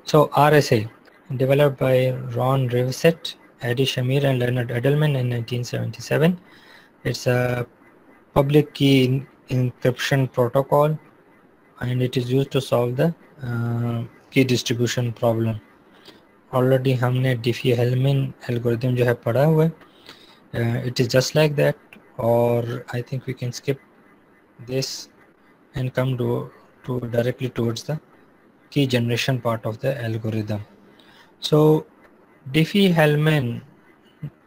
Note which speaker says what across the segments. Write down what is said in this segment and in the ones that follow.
Speaker 1: So RSA, developed by Ron Rivset, Eddie Shamir and Leonard Edelman in 1977. It's a public key encryption protocol and it is used to solve the key distribution problem. Already हमने Diffie-Hellman algorithm जो है पढ़ा हुआ है. It is just like that, or I think we can skip this and come to directly towards the key generation part of the algorithm. So Diffie-Hellman,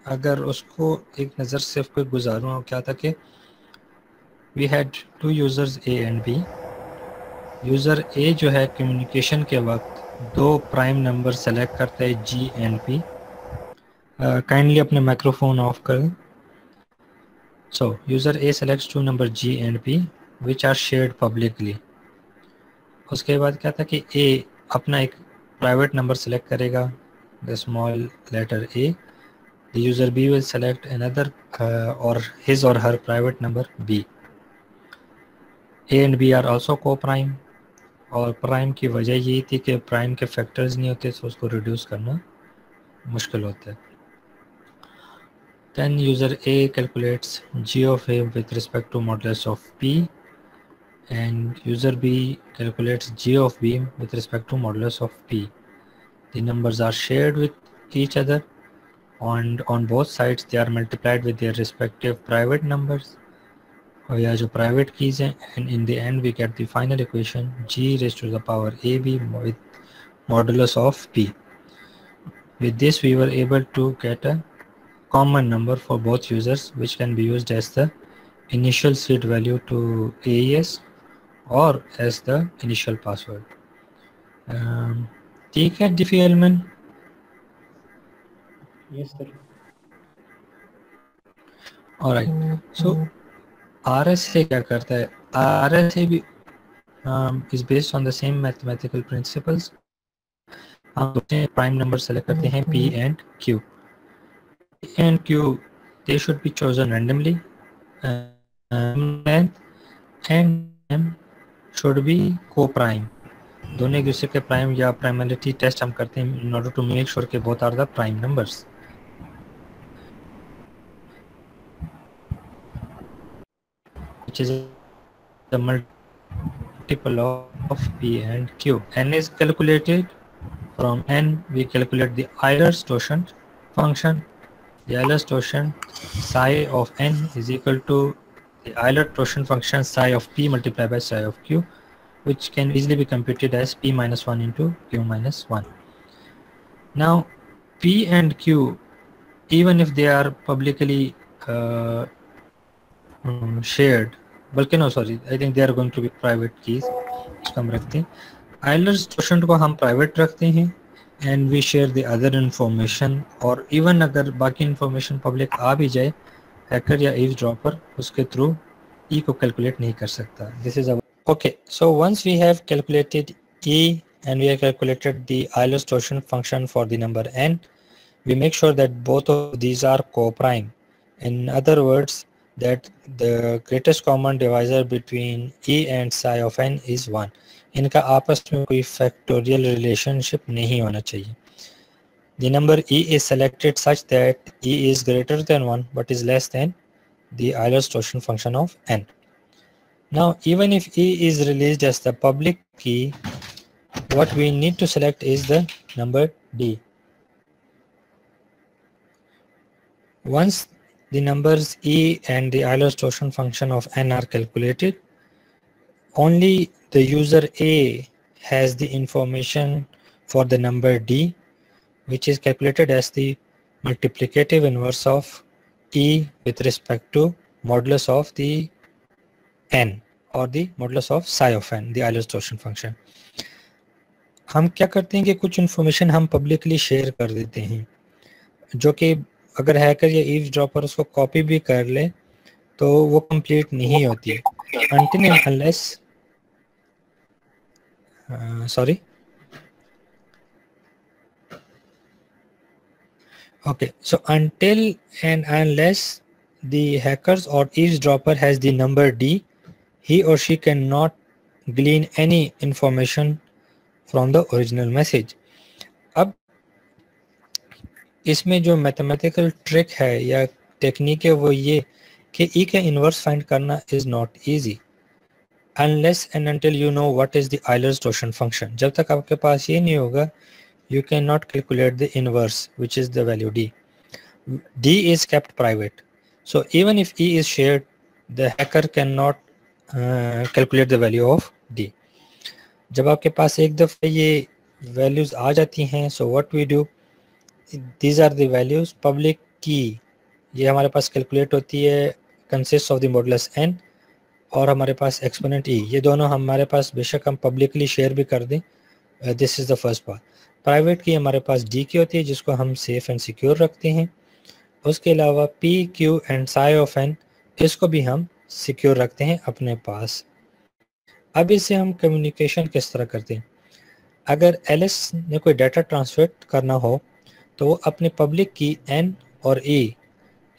Speaker 1: अगर उसको एक नज़र सिर्फ कोई गुजारूँ, क्या था कि we had two users A and B. User A जो है कम्युनिकेशन के वक्त दो प्राइम नंबर सेलेक्ट करता है G and P. काइंडली अपने माइक्रोफोन ऑफ करें. सो user A selects two number G and P which are shared publicly. उसके बाद क्या था कि A अपना एक प्राइवेट नंबर सेलेक्ट करेगा, the small letter A. The user B will select another or his or her private number B. A and B are also co-prime. और prime की वजह यही थी कि प्राइम के फैक्टर्स नहीं होते तो उसको रिड्यूस करना मुश्किल होता है. Then user A calculates G of A with respect to modulus of P and user B calculates G of B with respect to modulus of P. The numbers are shared with each other and on both sides they are multiplied with their respective private numbers. और यह जो private keys हैं, and in the end we get the final equation G raised to the power AB with modulus of P. With this we were able to get a common number for both users which can be used as the initial seed value to AES or as the initial password. ठीक है Diffie-Hellman?
Speaker 2: Yes, sir.
Speaker 1: Alright. So RSA क्या करता है? RSA भी is based on the same mathematical principles. हम prime number select करते हैं P and Q. P and Q, they should be chosen randomly and should be co-prime. दोनों एक दूसरे के प्राइम या प्राइमलिटी टेस्ट हम करते हैं in order to make sure कि both are the prime numbers. Which is the multiple of P and Q. N is calculated. From N we calculate the Eilers-Tauschen function. The Eilers-Tauschen psi of N is equal to the Euler-Tauschen function psi of P multiplied by psi of Q, which can easily be computed as P minus 1 into Q minus 1. Now P and Q, even if they are publicly shared, बल्कि no sorry, I think they are going to be private keys. इसको हम रखते हैं. Eilers-Tauschen को हम private रखते हैं and we share the other information, और even अगर बाकी information public आ भी जाए, hacker या eavesdropper उसके through E को calculate नहीं कर सकता. This is our okay. So once we have calculated E and we have calculated the Eilers-Tauschen function for the number N, we make sure that both of these are co-prime. In other words, that the greatest common divisor between E and psi of N is 1. इनका आपस में कोई factorial relationship नहीं होना चाहिए. The number E is selected such that E is greater than 1 but is less than the Eilers-Tauschen function of N. Now even if E is released as the public key, what we need to select is the number D. Once the numbers E and the Eilers-Tauschen function of N are calculated, only the user A has the information for the number D, which is calculated as the multiplicative inverse of E with respect to modulus of the N or the modulus of psi of N, the Eilers-Tauschen function. हम क्या करते हैं कि कुछ information हम publicly share कर देते हैं, जो कि अगर हैकर या ईव्सड्रॉपर उसको कॉपी भी कर ले तो वो कंप्लीट नहीं होती until and unless so until and unless the hackers or eavesdropper has the number D, he or she cannot glean any information from the original message. इसमें जो मैथमेटिकल ट्रिक है या टेक्निक है वो ये कि ई का इन्वर्स फाइंड करना is not easy unless and until you know what is the Euler's-torsion function. जब तक आपके पास ये नहीं होगा you cannot calculate the inverse, which is the value d. D is kept private, so even if E is shared, the hacker cannot calculate the value of D. जब आपके पास एक दफ़े ये values आ जाती हैं, so what we do, these are the values. Public key ये हमारे पास calculate होती है, consists of the modulus n, और हमारे पास exponent e, ये दोनों हमारे पास बेशक हम publicly share भी कर दें, this is the first part. Private की हमारे पास डी की होती है जिसको हम सेफ एंड सिक्योर रखते हैं। उसके अलावा P Q and psi of N, इसको भी हम सिक्योर रखते हैं अपने पास। अब इससे हम कम्युनिकेशन किस तरह करते हैं, अगर एलिस ने कोई डाटा ट्रांसफर करना हो तो वो अपने पब्लिक की एन और ई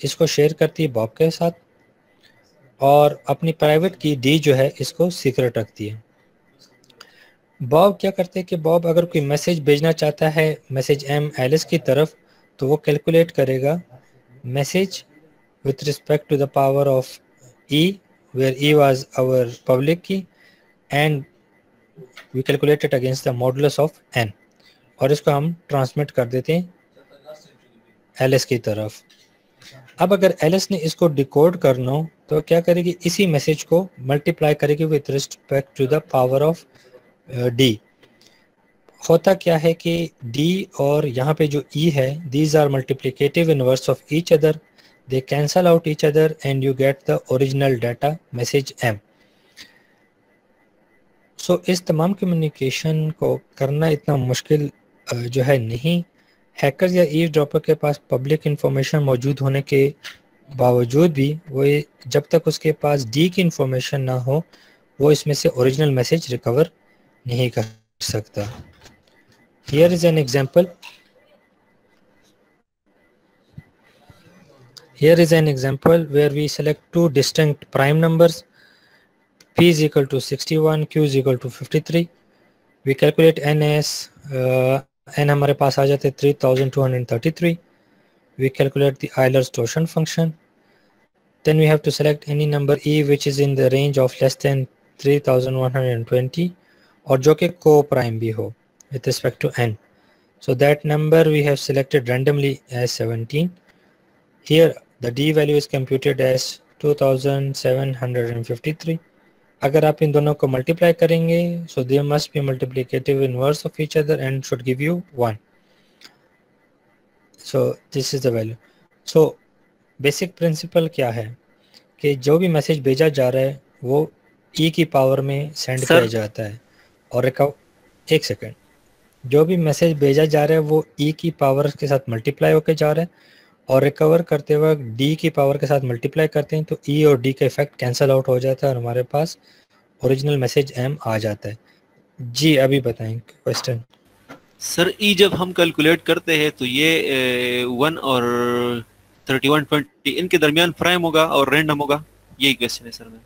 Speaker 1: इसको शेयर करती है बॉब के साथ, और अपनी प्राइवेट की डी जो है इसको सीक्रेट रखती है। बॉब क्या करते हैं कि बॉब अगर कोई मैसेज भेजना चाहता है, मैसेज एम एलिस की तरफ, तो वो कैलकुलेट करेगा message with respect to the power of E, where E was our public key, and we calculate it against the modulus of N, और इसको हम ट्रांसमिट कर देते हैं एलिस की तरफ। अब अगर एलिस ने इसको डिकोड करना हो तो क्या करेगी, इसी मैसेज को मल्टीप्लाई करेगी with respect to the power of D. होता क्या है कि डी और यहाँ पे जो ई है, these are multiplicative inverse of each other, they cancel out each other and you get the original data message M. So इस तमाम कम्युनिकेशन को करना इतना मुश्किल जो है नहीं। हैकर या ईवसड्रॉपर के पास पब्लिक इंफॉर्मेशन मौजूद होने के बावजूद भी वो जब तक उसके पास डी की इंफॉर्मेशन ना हो वो इसमें से ओरिजिनल मैसेज रिकवर नहीं कर सकता। Here is an example. Here is an example where we select two distinct prime numbers, p is equal to 61, q is equal to 53. We calculate n as n हमारे पास आ जाते 3233. We calculate the Eilers-Torsion function. Then we have to select any number e which is in the range of less than 3120 और जो कि co-prime भी हो with respect to n. So that number we have selected randomly as 17. Here the d value is computed as 2753. अगर आप इन दोनों को multiply करेंगे so they must be multiplicative inverse of each other and should give you 1. So this is the value. So basic principle क्या है कि जो भी मैसेज भेजा जा रहा है वो e की पावर में सेंड किया जाता है, और एक सेकेंड, जो भी मैसेज भेजा जा रहा है वो e की पावर के साथ मल्टीप्लाई होके जा रहा है, और रिकवर करते वक्त d की पावर के साथ मल्टीप्लाई करते हैं तो e और d का इफेक्ट कैंसिल आउट हो जाता है और हमारे पास ओरिजिनल मैसेज m आ जाता है। जी अभी बताएं क्वेश्चन।
Speaker 2: सर e जब हम कैलकुलेट करते हैं तो ये 1 और 3120 इनके दरमियान प्राइम होगा और रैंडम होगा, यही क्वेश्चन है सर मेरा।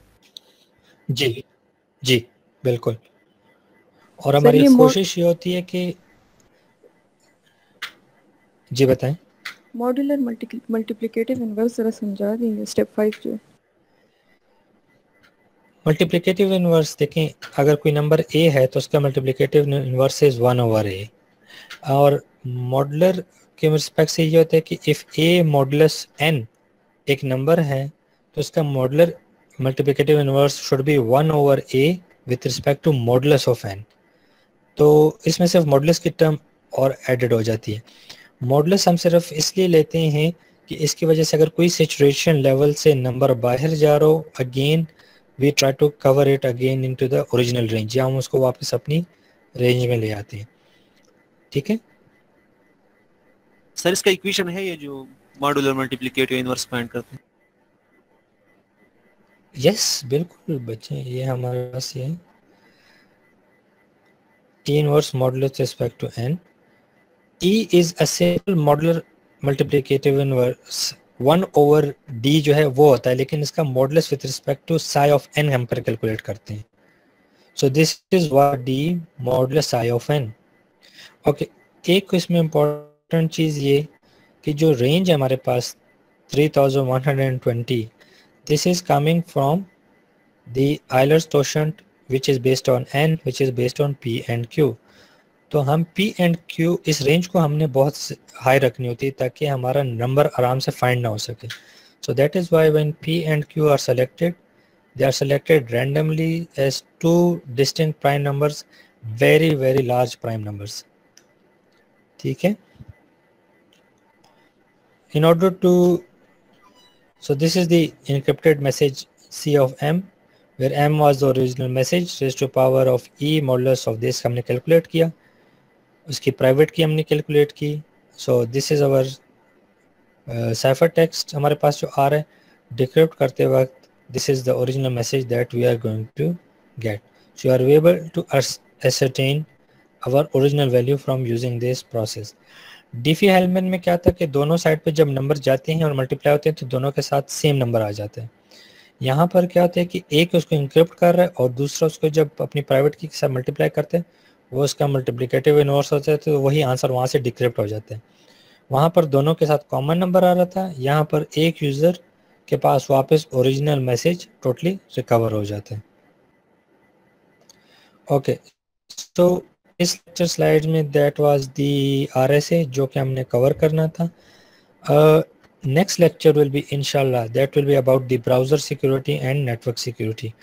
Speaker 2: जी
Speaker 1: जी बिल्कुल, और हमारी कोशिश ये होती है कि जी बताएं।
Speaker 3: मॉड्यूलर मल्टीप्लिकेटिव इनवर्स जरा समझा देंगे स्टेप 5 जो
Speaker 1: मल्टीप्लिकेटिव इनवर्स देखें, अगर कोई नंबर a है तो उसका मल्टीप्लिकेटिव इनवर्स इज 1/a, और मॉडुलर के रिस्पेक्ट से ये होता है कि इफ़ a मॉडुलस n एक नंबर है तो उसका modular multiplicative inverse should be 1/a with respect to modulus of n। तो इसमें सिर्फ मॉडुलस की टर्म और एडेड हो जाती है। मॉडुलस हम सिर्फ इसलिए लेते हैं कि इसकी वजह से अगर कोई सिचुएशन लेवल से नंबर बाहर जा रहा हो, again we try to cover it again into the original range, या हम उसको वापस अपनी रेंज में ले आते हैं। ठीक है
Speaker 2: सर, इसका इक्वेशन है ये जो मॉडुलर मल्टीप्लिकेटिव इनवर्स फाइंड करते हैं?
Speaker 1: यस बिल्कुल बच्चे, ये हमारे पास ये T inverse modulus respect to n. E is a simple modular multiplicative inverse 1/d जो है वो होता है, लेकिन इसका modulus with respect to psi of n हम पर कैलकुलेट करते हैं। So this is what d modulus psi of n। Okay, एक इसमें इम्पोर्टेंट चीज़ ये कि जो रेंज है हमारे पास 3120, this is coming from the Euler's quotient which is based on n, which is based on p and q. तो हम p and q इस रेंज को हमने बहुत हाई रखनी होती है ताकि हमारा नंबर आराम से फाइंड ना हो सके. So that is why when p and q are selected, they are selected randomly as two distinct prime numbers, very very large prime numbers. ठीक है. In order to, so this is the encrypted message C of m, where m was the original message raised to power of e modulus of this हमने calculate किया, उसकी private की हमने calculate की. So this is our cipher text हमारे पास जो आ रहा है. Decrypt करते वक्त this is the original message that we are going to get. So you are able to ascertain our original value from using this process. Diffie-Hellman में क्या था कि दोनों साइड पे जब नंबर जाते हैं और मल्टीप्लाई होते हैं तो दोनों के साथ सेम नंबर आ जाते हैं. यहाँ पर क्या होता है कि एक उसको इंक्रिप्ट कर रहा है और दूसरा उसको जब अपनी प्राइवेट की के साथ मल्टीप्लाई करते हैं वो उसका मल्टीप्लिकेटिव इनवर्स होता है तो वही आंसर वहाँ से डिक्रिप्ट हो जाते हैं. वहाँ पर दोनों के साथ कॉमन नंबर आ रहा था, यहाँ पर एक यूज़र के पास वापस ओरिजिनल मैसेज टोटली रिकवर हो जाते हैं. ओके, तो इस लेक्चर स्लाइड में दैट वाज दी RSA जो कि हमने कवर करना था. नेक्स्ट लेक्चर विल बी इंशाल्लाह that will be about the browser security and network security.